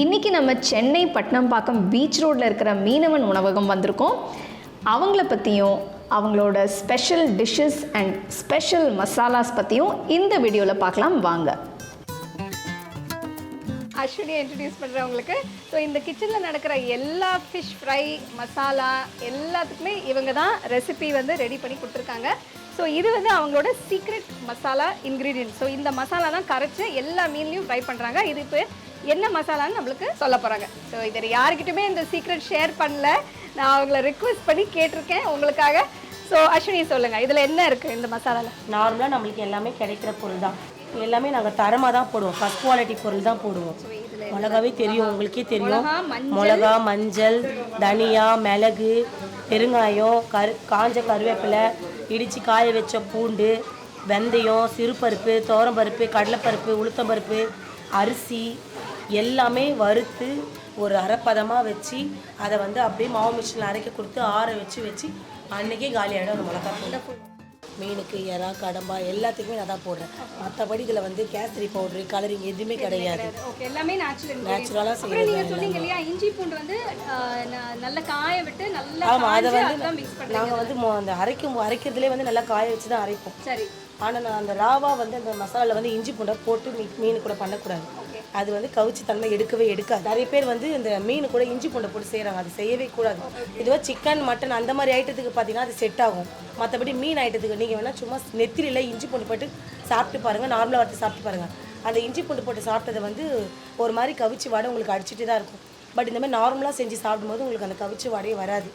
இன்றைக்கி நம்ம சென்னை பட்டினப்பாக்கம் பீச் ரோட்டில் இருக்கிற மீனவன் உணவகம் வந்திருக்கோம். அவங்கள பற்றியும் அவங்களோட ஸ்பெஷல் டிஷ்ஷஸ் அண்ட் ஸ்பெஷல் மசாலாஸ் பற்றியும் இந்த வீடியோவில் பார்க்கலாம் வாங்க. அஸ்வினியை இன்ட்ரடியூஸ் பண்ணுறவங்களுக்கு ஸோ இந்த கிச்சனில் நடக்கிற எல்லா ஃபிஷ் ஃப்ரை மசாலா எல்லாத்துக்குமே இவங்க தான் ரெசிபி வந்து ரெடி பண்ணி கொடுத்துருக்காங்க. ஸோ இது வந்து அவங்களோட சீக்ரெட் மசாலா இன்க்ரீடியன்ட். ஸோ இந்த மசாலா தான் கரைச்சி எல்லா மீன்லையும் ஃப்ரை பண்ணுறாங்க. இது இப்போ என்ன மசாலான்னு நம்மளுக்கு சொல்ல போகிறாங்க. ஸோ இதை யாருக்கிட்டுமே இந்த சீக்ரெட் ஷேர் பண்ணல, நான் அவங்கள ரிக்வெஸ்ட் பண்ணி கேட்டிருக்கேன் உங்களுக்காக. ஸோ அஸ்வினி சொல்லுங்கள், இதில் என்ன இருக்குது இந்த மசாலாவில்? நார்மலாக நம்மளுக்கு எல்லாமே கிடைக்கிற பொருள் தான், எல்லாமே நாங்கள் தரமாக தான் போடுவோம், ஃபஸ்ட் குவாலிட்டி பொருள் தான் போடுவோம். மிளகாவே தெரியும், உங்களுக்கே தெரியும், மிளகா, மஞ்சள், தனியா, மிளகு, பெருங்காயம், காஞ்ச கருவேப்பிலை, இடித்து காய வச்ச பூண்டு, வெந்தயம், சிறுபருப்பு, துவரம்பருப்பு, கடலைப்பருப்பு, உளுத்தம்பருப்பு, அரிசி எல்லாமே வறுத்து ஒரு அரைப்பதமாக வச்சு அதை வந்து அப்படியே மாவு மிஷினில் அரைக்க கொடுத்து ஆற வச்சு அன்றைக்கே காலியாகிடும் அந்த மிளகா தூள். மீனுக்கு இறா கடம்பா எல்லாத்துக்குமே நான் தான் போடுறேன். மற்றபடி இதில் வந்து கேசரி பவுட்ரு கலரிங் எதுவுமே கிடையாது, எல்லாமே நேச்சுரலாக செய்யறது. சொன்னீங்க இல்லையா, இஞ்சி பூண்டு வந்து நல்ல காய விட்டு நல்லா. ஆமாம், அதை வந்து நாங்கள் வந்து அந்த அரைக்கிறதுலே வந்து நல்லா காய வச்சு தான் அரைப்போம். சரி. ஆனால் நான் அந்த ராவாக வந்து அந்த மசாலாவில் வந்து இஞ்சி பூண்டை போட்டு மீன் கூட பண்ணக்கூடாது, அது வந்து கவுச்சி தன்மை எடுக்கவே எடுக்காது. நிறைய பேர் வந்து இந்த மீன் கூட இஞ்சி பூண்டை போட்டு செய்கிறாங்க, அது செய்யவே கூடாது. இதுவாக சிக்கன் மட்டன் அந்த மாதிரி ஐட்டத்துக்கு பார்த்தீங்கன்னா அது செட் ஆகும். மற்றபடி மீன் ஐட்டத்துக்கு நீங்கள் வேணால் சும்மா நெத்திரியில் இஞ்சி பூண்டு போட்டு சாப்பிட்டு பாருங்கள், நார்மலாக வறுத்து சாப்பிட்டு பாருங்கள். அந்த இஞ்சி பூண்டு போட்டு சாப்பிட்டதை வந்து ஒரு மாதிரி கவிச்சி வாடை உங்களுக்கு அடிச்சுட்டு தான் இருக்கும். பட் இந்த மாதிரி நார்மலாக செஞ்சு சாப்பிடும்போது உங்களுக்கு அந்த கவிச்சி வாடையே வராது.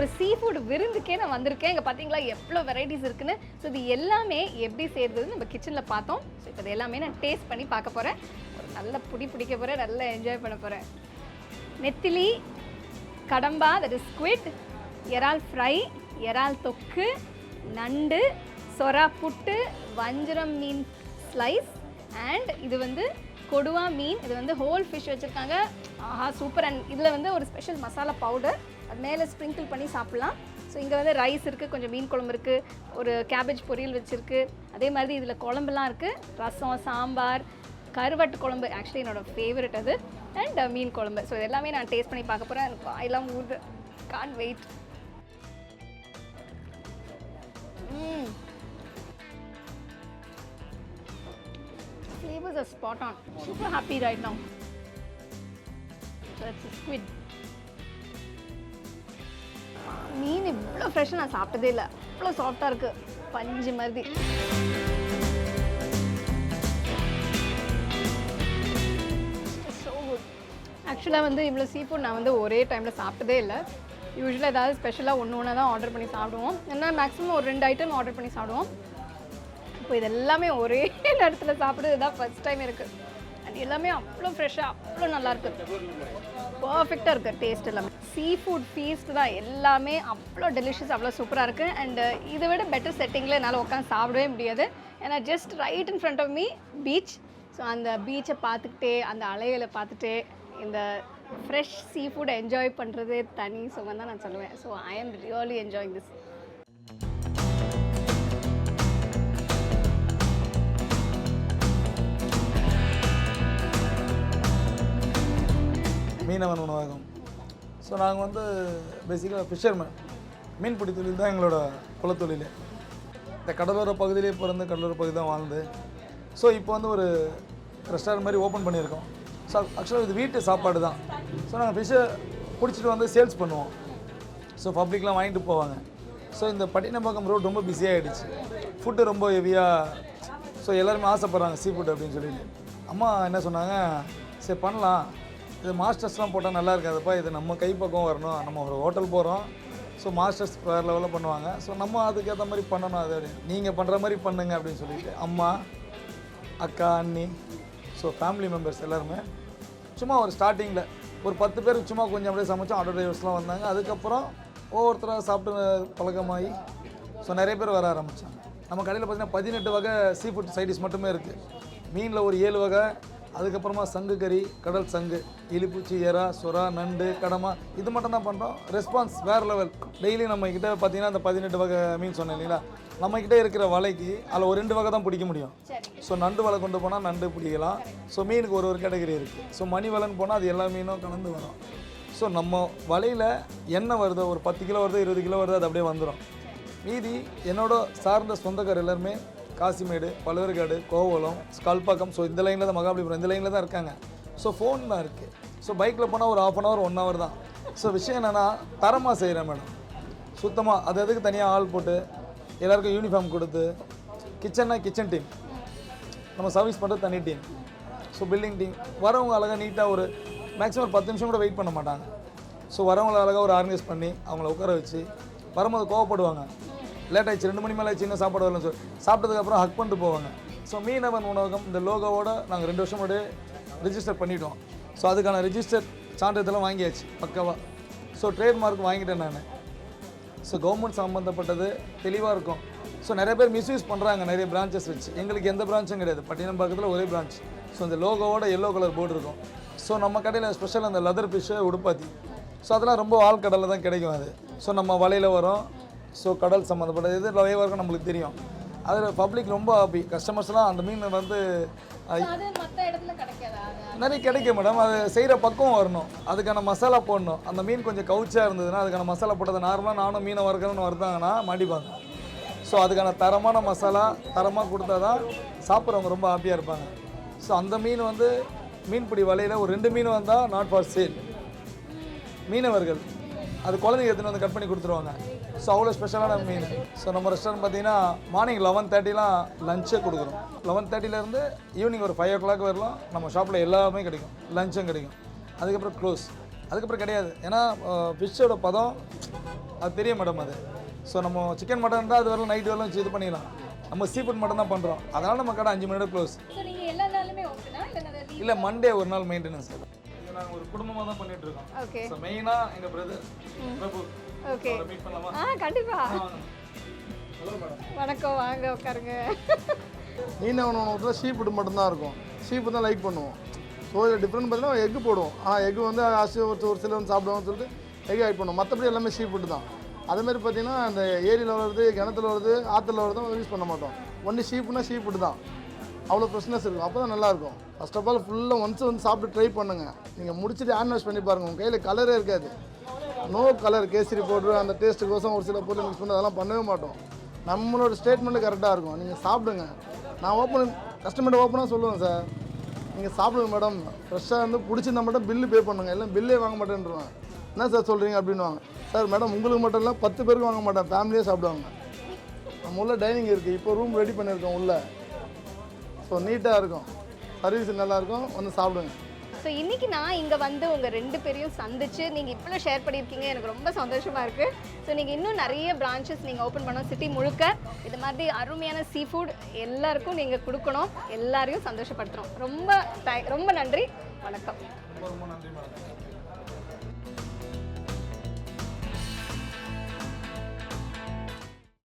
ஒரு சீ ஃபுட் விருந்துக்கே நான் வந்திருக்கேன். இங்கே பார்த்தீங்களா எவ்வளோ வெரைட்டிஸ் இருக்குன்னு. ஸோ இது எல்லாமே எப்படி செய்கிறதுன்னு நம்ம கிச்சனில் பார்த்தோம். ஸோ இப்போ இது எல்லாமே நான் டேஸ்ட் பண்ணி பார்க்க போகிறேன். ஒரு நல்ல பிடிக்க போகிறேன், நல்லா என்ஜாய் பண்ண போகிறேன். நெத்திலி, கடம்பா, தட் இஸ் ஸ்குவிட், இறால் ஃப்ரை, இறால் தொக்கு, நண்டு, சொரா புட்டு, வஞ்சரம் மீன் ஸ்லைஸ் அண்ட் இது வந்து கொடுவா மீன். இது வந்து ஹோல் ஃபிஷ் வச்சுருக்காங்க. ஆஹா சூப்பர். அண்ட் இதில் வந்து ஒரு ஸ்பெஷல் மசாலா பவுடர் அது மேலே ஸ்ப்ரிங்கிள் பண்ணி சாப்பிட்லாம். ஸோ இங்கே வந்து ரைஸ் இருக்குது, கொஞ்சம் மீன் குழம்பு இருக்குது, ஒரு கேபேஜ் பொரியல் வச்சுருக்கு. அதே மாதிரி இதில் குழம்புலாம் இருக்குது, ரசம், சாம்பார், கருவாட்டு குழம்பு ஆக்சுவலி என்னோடய ஃபேவரட் அது, அண்ட் மீன் குழம்பு. ஸோ இது எல்லாமே நான் டேஸ்ட் பண்ணி பார்க்க போகிறேன். எனக்கு வாயெல்லாம் ஊது, can't wait. Flavors are spot on. Super happy right now. So that's a squid. மீன் இவ்வளோ ஃப்ரெஷ்ஷாக நான் சாப்பிட்டதே இல்லை, அவ்வளோ சாஃப்டாக இருக்குது, பஞ்சு மாதிரி. So good. ஆக்சுவலாக வந்து இவ்வளோ சீ ஃபுட் நான் வந்து ஒரே டைமில் சாப்பிட்டதே இல்லை. யூஸ்வலாக ஏதாவது ஸ்பெஷலாக ஒன்று தான் ஆர்டர் பண்ணி சாப்பிடுவோம், ஏன்னா மேக்ஸிமம் ஒரு 2 ஐட்டம் ஆர்டர் பண்ணி சாப்பிடுவோம். இப்போ இது எல்லாமே ஒரே நேரத்தில் சாப்பிட்றது தான் ஃபர்ஸ்ட் டைம் இருக்குது. அண்ட் எல்லாமே அவ்வளோ ஃப்ரெஷ்ஷாக அவ்வளோ நல்லாயிருக்கு, பர்ஃபெக்டாக இருக்குது டேஸ்ட் எல்லாமே. சீ ஃபுட் ஃபீஸ்ட் தான் எல்லாமே, அவ்வளோ டெலிஷியஸ், அவ்வளோ சூப்பராக இருக்குது. அண்ட் இதை விட பெட்டர் செட்டிங்கில் என்னால் உட்காந்து சாப்பிடவே முடியாது. ஏன்னா just right in front of me beach. So அந்த பீச்சை பார்த்துக்கிட்டே, அந்த அலைகளை பார்த்துட்டே இந்த ஃப்ரெஷ் சீ ஃபுட் என்ஜாய் பண்ணுறது தனி சுகம் தான் நான் சொல்லுவேன். So I am really enjoying this. னவன உணவகம். ஸோ நாங்கள் வந்து பேசிக்காக ஃபிஷர்மேன், மீன்பிடி தொழில் தான் எங்களோட குலத்தொழில். இந்த கடலோர பகுதியிலே பிறந்து கடலோர பகுதி தான் வாழ்ந்து, ஸோ இப்போ வந்து ஒரு ரெஸ்டாரண்ட் மாதிரி ஓப்பன் பண்ணியிருக்கோம். ஸோ ஆக்சுவலாக இது வீட்டு சாப்பாடு தான். ஸோ நாங்கள் ஃபிஷ்ஷை பிடிச்சிட்டு வந்து சேல்ஸ் பண்ணுவோம். ஸோ பப்ளிக்லாம் வாங்கிட்டு போவாங்க. ஸோ இந்த பட்டினப்பாக்கம் ரோடு ரொம்ப பிஸியாகிடுச்சு, ஃபுட்டு ரொம்ப ஹெவியாக. ஸோ எல்லாருமே ஆசைப்பட்றாங்க சீ ஃபுட் அப்படின்னு சொல்லிட்டு. அம்மா என்ன சொன்னாங்க, சரி பண்ணலாம், இது மாஸ்டர்ஸ்லாம் போட்டால் நல்லா இருக்காதுப்பா, இது நம்ம கைப்பக்கம் வரணும், நம்ம ஒரு ஹோட்டல் போகிறோம், ஸோ மாஸ்டர்ஸ் வேறு லெவலில் பண்ணுவாங்க, ஸோ நம்ம அதுக்கேற்ற மாதிரி பண்ணணும், அது நீங்கள் பண்ணுற மாதிரி பண்ணுங்க அப்படின்னு சொல்லிட்டு அம்மா, அக்கா, அண்ணி, ஸோ ஃபேமிலி மெம்பர்ஸ் எல்லாருமே சும்மா ஒரு ஸ்டார்டிங்கில் ஒரு 10 பேருக்கு சும்மா கொஞ்சம் அப்படியே சமைச்சோம். ஆட்டோ டிரைவர்ஸ்லாம் வந்தாங்க. அதுக்கப்புறம் ஒவ்வொருத்தராக சாப்பிட்டு பழக்கமாகி ஸோ நிறைய பேர் வர ஆரம்பித்தாங்க. நம்ம கடையில் பார்த்திங்கன்னா 18 வகை சீ ஃபுட் சைடிஷ் மட்டுமே இருக்குது. மீனில் ஒரு 7 வகை, அதுக்கப்புறமா சங்கு கறி, கடல் சங்கு, இலிப்பூச்சி, எறா, சுறா, நண்டு, கடமா, இது மட்டும் தான் பண்ணுறோம். ரெஸ்பான்ஸ் வேறு லெவல். டெய்லி நம்மக்கிட்ட பார்த்திங்கன்னா அந்த 18 வகை மீன் சொன்னேன் இல்லைங்களா, நம்மக்கிட்ட இருக்கிற வலைக்கு அதில் ஒரு 2 வகை தான் பிடிக்க முடியும். ஸோ நண்டு வலை கொண்டு போனால் நண்டு பிடிக்கலாம். ஸோ மீனுக்கு ஒரு கேட்டகரி இருக்குது. ஸோ மணி வலைன்னு போனால் அது எல்லா மீனும் கலந்து வரும். ஸோ நம்ம வலையில் என்ன வருதோ, ஒரு 10 கிலோ வருது, 20 கிலோ வருது, அது அப்படியே வந்துடும். மீதி என்னோட சார்ந்த சொந்தக்கார் எல்லாருமே காசிமேடு, பழுவேற்காடு, கோவலம், கல்பாக்கம், ஸோ இந்த லைனில் தான், மகாபலிபுரம் இந்த லைனில் தான் இருக்காங்க. ஸோ ஃபோன் தான் இருக்குது. ஸோ பைக்கில் போனால் ஒரு 1/2 hour 1 hour தான். ஸோ விஷயம் என்னென்னா தரமாக செய்கிறேன் மேடம், சுத்தமாக. அது அதுக்கு தனியாக ஆள் போட்டு எல்லாருக்கும் யூனிஃபார்ம் கொடுத்து, கிச்சன்னா கிச்சன் டீம், நம்ம சர்வீஸ் பண்ணுறது தனி டீம், ஸோ பில்டிங் டீம். வரவங்க அழகாக நீட்டாக ஒரு மேக்ஸிமம் ஒரு 10 நிமிஷம் கூட வெயிட் பண்ண மாட்டாங்க. ஸோ வரவங்களை அழகாக ஒரு ஆர்கனைஸ் பண்ணி அவங்கள உட்கார வச்சு, வரும்போது கோவப்படுவாங்க, லேட் ஆகிடுச்சு, 2 மணி மேலே ஆச்சு, இன்னும் சாப்பாடு வரலன்னு சொல்லி சாப்பிட்டதுக்கப்புறம் ஹக் பண்ணிட்டு போவாங்க. ஸோ னவன உணவகம் இந்த லோகோவோட நாங்கள் 2 வருஷம் முன்னாடி ரிஜிஸ்டர் பண்ணிவிட்டோம். ஸோ அதுக்கான ரிஜிஸ்டர் சான்றிதழ்லாம் வாங்கியாச்சு பக்காவாக. ஸோ ட்ரேட்மார்க் வாங்கிட்டேன் நான். ஸோ கவர்மெண்ட் சம்மந்தப்பட்டது தெளிவாக இருக்கும். ஸோ நிறைய பேர் மிஸ்யூஸ் பண்ணுறாங்க நிறைய பிரான்ச்சஸ் வச்சு. எங்களுக்கு எந்த பிரான்ச்சும் கிடையாது, பட்டினப்பாக்கத்தில் ஒரே பிரான்ச். ஸோ இந்த லோகோவோட எல்லோ கலர் போர்டு இருக்கும். ஸோ நம்ம கடையில் ஸ்பெஷல் அந்த லெதர் ஃபிஷ்ஷு, உடுப்பாத்தி, ஸோ அதெல்லாம் ரொம்ப ஆழ்கடலில் தான் கிடைக்கும் அது. ஸோ நம்ம வலையில் வரும். ஸோ கடல் சம்மந்தப்பட்டது எது லைவாக இருக்கும் நம்மளுக்கு தெரியும். அதில் பப்ளிக் ரொம்ப ஹாப்பி. கஸ்டமர்ஸ்லாம் அந்த மீன் வந்து நிறைய கிடைக்கும் மேடம். அது செய்கிற பக்கம் வரணும், அதுக்கான மசாலா போடணும். அந்த மீன் கொஞ்சம் கவுச்சாக இருந்ததுன்னா அதுக்கான மசாலா போட்டது. நார்மலாக நானும் மீனை வறுக்கிறேன்னு வறுத்தாங்கன்னா மாட்டிப்பாங்க. ஸோ அதுக்கான தரமான மசாலா தரமாக கொடுத்தா தான் சாப்பிட்றவங்க ரொம்ப ஹாப்பியாக இருப்பாங்க. ஸோ அந்த மீன் வந்து மீன்பிடி வலையில் ஒரு 2 மீன் வந்தால் நாட் ஃபார் சேல். மீனவர்கள் அது குழந்தைங்க எடுத்துன்னு வந்து கட் பண்ணி கொடுத்துருவாங்க. ஸோ அவ்வளோ ஸ்பெஷலான மீன். ஸோ நம்ம ரெஸ்டாரண்ட் பார்த்தீங்கன்னா மார்னிங் 11:30 லஞ்சே கொடுக்குறோம். 11:30 ஈவினிங் ஒரு 5 o'clock வரலாம் நம்ம ஷாப்பில் எல்லாமே கிடைக்கும், லஞ்சும் கிடைக்கும். அதுக்கப்புறம் க்ளோஸ், அதுக்கப்புறம் கிடையாது. ஏன்னா ஃபிஷ்ஷோட பதம் அது தெரியும் மேடம். அது ஸோ நம்ம சிக்கன் மட்டன் இருந்தால் அது வரலாம், நைட் வரலாம் இது பண்ணிடலாம். நம்ம சீ ஃபுட் மட்டும் தான் பண்ணுறோம். அதனால் நம்ம கடை 5 மணி நேரம் க்ளோஸ். இல்லை மண்டே ஒரு நாள் மெயின்டெனன்ஸ். நாங்கள் ஒரு குடும்பமாக தான் பண்ணிட்டு இருக்கோம். ஓகே. ஸோ மெயினாக எங்கள் பிரதர் பிரபு. ஓகே. மீட் பண்ணலாமா? கண்டிப்பா. Hello madam. வணக்கம், வாங்க உட்காருங்க. னவன உணவகத்தில் சீ ஃபுட் மட்டும்தான் இருக்கும். சீ ஃபுட் தான் லைக் பண்ணுவோம். ஸோ இதில் டிஃப்ரெண்ட் பார்த்தீங்கன்னா எக்கு போடுவோம். ஆனால் எக்கு வந்து ஒரு சிலர் வந்து சாப்பிடுவாங்கன்னு சொல்லிட்டு எக் ஆட் பண்ணுவோம். மற்றபடி எல்லாமே சீ ஃபுட்டு தான். அதேமாதிரி பார்த்தீங்கன்னா அந்த ஏரியில் வருது, கிணத்துல வருது, ஆற்றுல வருது யூஸ் பண்ண மாட்டோம். ஒன்லி சீ ஃபுட்டு தான். அவ்வளோ ஃப்ரெஷ்னஸ் இருக்கும். அப்போ தான் நல்லாயிருக்கும். ஃபர்ஸ்ட் ஆஃப் ஆல் ஃபுல்லாக ஒன்ஸ் வந்து சாப்பிட்டு ட்ரை பண்ணுங்கள். நீங்கள் முடிச்சுட்டு ஹேண்ட் வாஷ் பண்ணி பாருங்கள். உங்கள் கையில் கலரே இருக்காது. நோ கலர், கேசரி பவுட்ரு அந்த டேஸ்ட்டுக்கோசம் ஒரு சில பொருள் மிக்ஸ் பண்ணி அதெல்லாம் பண்ணவே மாட்டோம். நம்மளோட ஸ்டேட்மெண்ட்டு கரெக்டாக இருக்கும். நீங்கள் சாப்பிடுங்க. நான் கஸ்டமர்கிட்ட ஓப்பனாக சொல்லுவேன், சார் நீங்கள் சாப்பிடுங்க மேடம், ஃப்ரெஷ்ஷாக வந்து பிடிச்சிருந்தா மட்டும் பில்லு பே பண்ணுங்கள், எல்லாம் பில்லே வாங்க மாட்டேன்ருவாங்க. என்ன சார் சொல்கிறீங்க அப்படின்வாங்க. சார் மேடம் உங்களுக்கு மட்டும் இல்லை 10 பேருக்கு வாங்க மாட்டேன், ஃபேமிலியே சாப்பிடுவாங்க. நம்ம உள்ள டைனிங் இருக்குது, இப்போ ரூம் ரெடி பண்ணியிருக்கோம் உள்ள. ஸோ நீட்டாக இருக்கும், சர்வீஸ் நல்லாயிருக்கும், வந்து சாப்பிடுங்க. ஸோ இன்றைக்கி நான் இங்கே வந்து உங்கள் 2 பேரையும் சந்திச்சு நீங்கள் இவ்வளோ ஷேர் பண்ணியிருக்கீங்க, எனக்கு ரொம்ப சந்தோஷமாக இருக்குது. ஸோ நீங்கள் இன்னும் நிறைய பிரான்ச்சஸ் நீங்கள் ஓப்பன் பண்ணணும் சிட்டி முழுக்க. இது மாதிரி அருமையான சீ ஃபுட் எல்லாருக்கும் நீங்கள் கொடுக்கணும், எல்லாரையும் சந்தோஷப்படுத்துகிறோம். ரொம்ப நன்றி, வணக்கம். ரொம்ப நன்றி மேடம்.